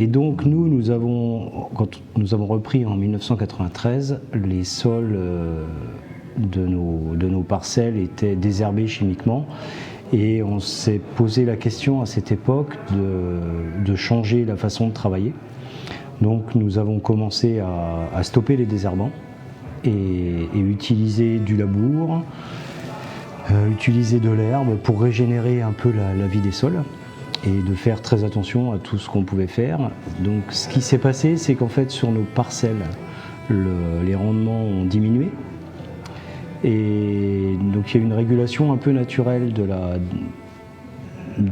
Et donc quand nous avons repris en 1993, les sols de nos parcelles étaient désherbés chimiquement. Et on s'est posé la question à cette époque de changer la façon de travailler. Donc nous avons commencé à stopper les désherbants et utiliser du labour, utiliser de l'herbe pour régénérer un peu la vie des sols et de faire très attention à tout ce qu'on pouvait faire. Donc ce qui s'est passé, c'est qu'en fait sur nos parcelles, les rendements ont diminué. Et donc il y a eu une régulation un peu naturelle de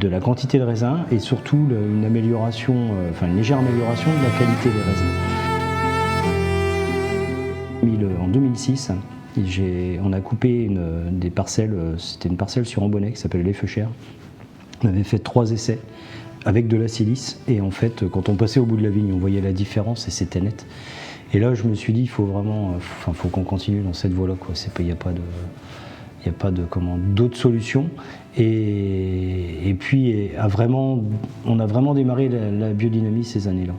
la quantité de raisin et surtout une légère amélioration de la qualité des raisins. En 2006, on a coupé des parcelles, c'était une parcelle sur Ambonnet qui s'appelle Les Feuchères. On avait fait 3 essais avec de la silice et en fait quand on passait au bout de la vigne on voyait la différence et c'était net. Et là, je me suis dit, il faut qu'on continue dans cette voie-là. Il n'y a pas d'autre solution. Et puis, on a vraiment démarré la biodynamie ces années-là.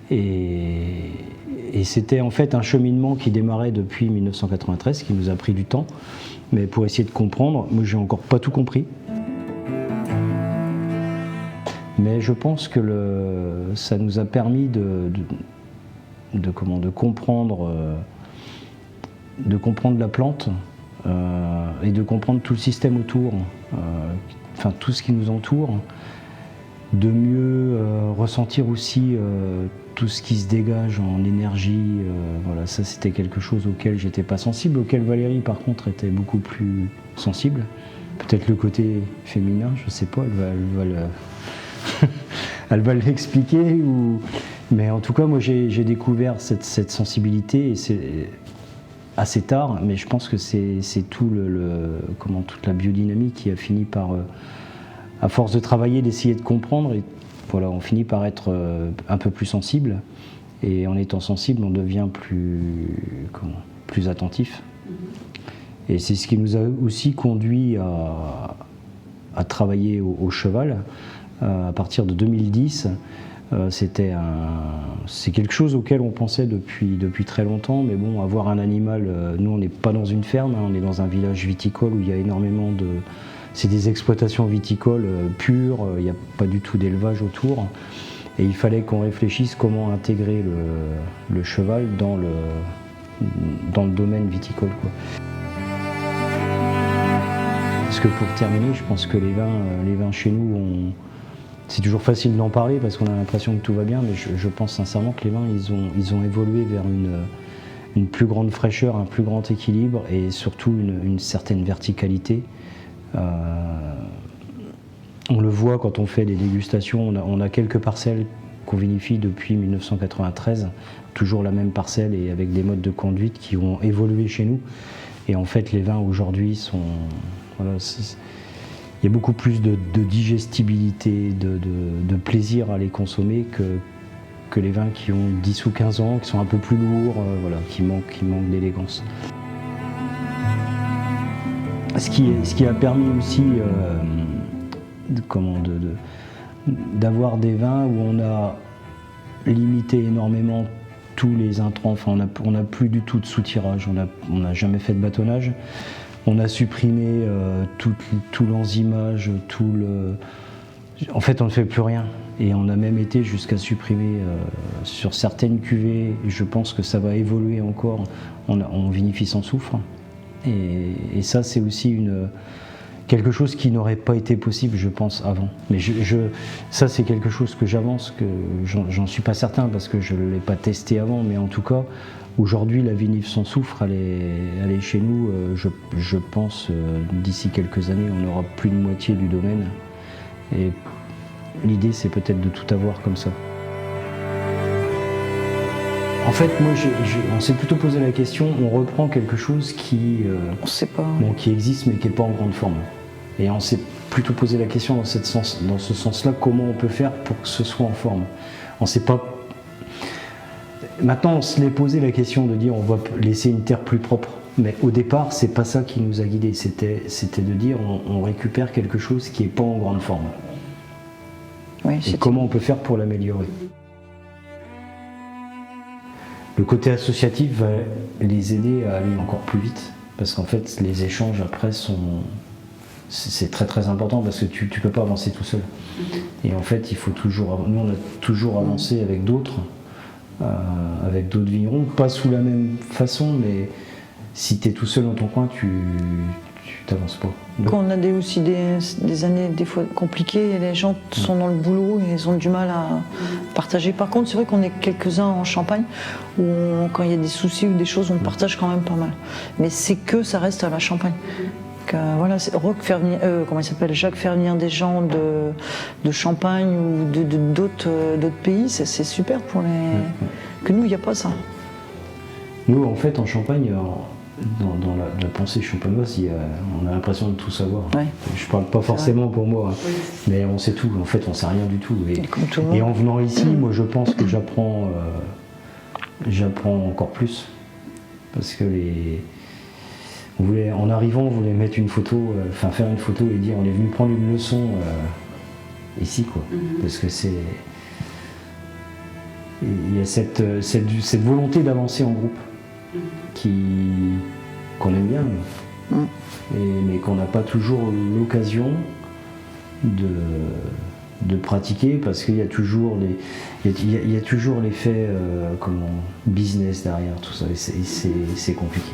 Et c'était en fait un cheminement qui démarrait depuis 1993, qui nous a pris du temps. Mais pour essayer de comprendre, moi, j'ai encore pas tout compris. Mais je pense que ça nous a permis de comprendre la plante et de comprendre tout le système autour, tout ce qui nous entoure, de mieux ressentir aussi tout ce qui se dégage en énergie. Voilà, ça c'était quelque chose auquel j'étais pas sensible, auquel Valérie par contre était beaucoup plus sensible. Peut-être le côté féminin, je sais pas, elle va l'expliquer mais en tout cas, moi j'ai découvert cette sensibilité et c'est assez tard, mais je pense que c'est toute la biodynamie qui a fini par, à force de travailler, d'essayer de comprendre, et voilà, on finit par être un peu plus sensible. Et en étant sensible, on devient plus attentif. Et c'est ce qui nous a aussi conduit à travailler au cheval à partir de 2010. C'est quelque chose auquel on pensait depuis très longtemps, mais bon, avoir un animal, nous on n'est pas dans une ferme, on est dans un village viticole où il y a énormément c'est des exploitations viticoles pures, il n'y a pas du tout d'élevage autour, et il fallait qu'on réfléchisse comment intégrer le cheval dans le domaine viticole, quoi. Parce que pour terminer, je pense que les vins chez nous c'est toujours facile d'en parler parce qu'on a l'impression que tout va bien, mais je pense sincèrement que les vins, ils ont évolué vers une plus grande fraîcheur, un plus grand équilibre et surtout une certaine verticalité. On le voit quand on fait des dégustations, on a quelques parcelles qu'on vinifie depuis 1993, toujours la même parcelle et avec des modes de conduite qui ont évolué chez nous. Et en fait, les vins aujourd'hui sont... Voilà, il y a beaucoup plus de digestibilité, de plaisir à les consommer que les vins qui ont 10 ou 15 ans, qui sont un peu plus lourds, qui manquent d'élégance. Ce qui a permis aussi d'avoir des vins où on a limité énormément tous les intrants, on n'a plus du tout de soutirage, on n'a jamais fait de bâtonnage. On a supprimé tout l'enzymage, En fait, on ne fait plus rien. Et on a même été jusqu'à supprimer sur certaines cuvées, je pense que ça va évoluer encore, on vinifie sans soufre. Et ça, c'est aussi quelque chose qui n'aurait pas été possible, je pense, avant. Mais ça, c'est quelque chose que j'avance, que j'en suis pas certain parce que je ne l'ai pas testé avant, mais en tout cas, aujourd'hui, la vinif sans soufre, elle est chez nous. Je pense d'ici quelques années, on aura plus de moitié du domaine. Et l'idée, c'est peut-être de tout avoir comme ça. En fait, moi, on s'est plutôt posé la question, on reprend quelque chose qui existe mais qui n'est pas en grande forme. Et on s'est plutôt posé la question dans ce sens-là, comment on peut faire pour que ce soit en forme. On sait pas. Maintenant, on se l'est posé la question de dire on va laisser une terre plus propre. Mais au départ, c'est pas ça qui nous a guidés. C'était de dire on récupère quelque chose qui n'est pas en grande forme. Oui, et comment on peut faire pour l'améliorer. Le côté associatif va les aider à aller encore plus vite, parce qu'en fait les échanges après c'est très très important, parce que tu peux pas avancer tout seul. Et en fait il faut toujours, nous on a toujours avancé avec d'autres vignerons, pas sous la même façon, mais si tu es tout seul dans ton coin, tu t'avances pas. Quand on a aussi des années des fois compliquées, et les gens sont dans le boulot et ils ont du mal à partager. Par contre, c'est vrai qu'on est quelques-uns en Champagne où quand il y a des soucis ou des choses, on partage quand même pas mal. Mais c'est que ça reste à la Champagne. Voilà, Jacques faire venir des gens de Champagne ou d'autres pays, c'est super pour les. Que nous, il n'y a pas ça. Nous, en fait, en Champagne, dans la pensée champenoise, on a l'impression de tout savoir. Ouais. Je parle pas forcément pour moi, mais on sait tout. En fait, on sait rien du tout. Et en venant ici, moi, je pense que j'apprends encore plus, parce que en arrivant, on voulait mettre une photo, faire une photo et dire on est venu prendre une leçon ici, quoi. Parce que il y a cette volonté d'avancer en groupe qu'on aime bien, mais qu'on n'a pas toujours l'occasion de pratiquer, parce qu'il y a toujours l'effet business derrière tout ça, et c'est compliqué.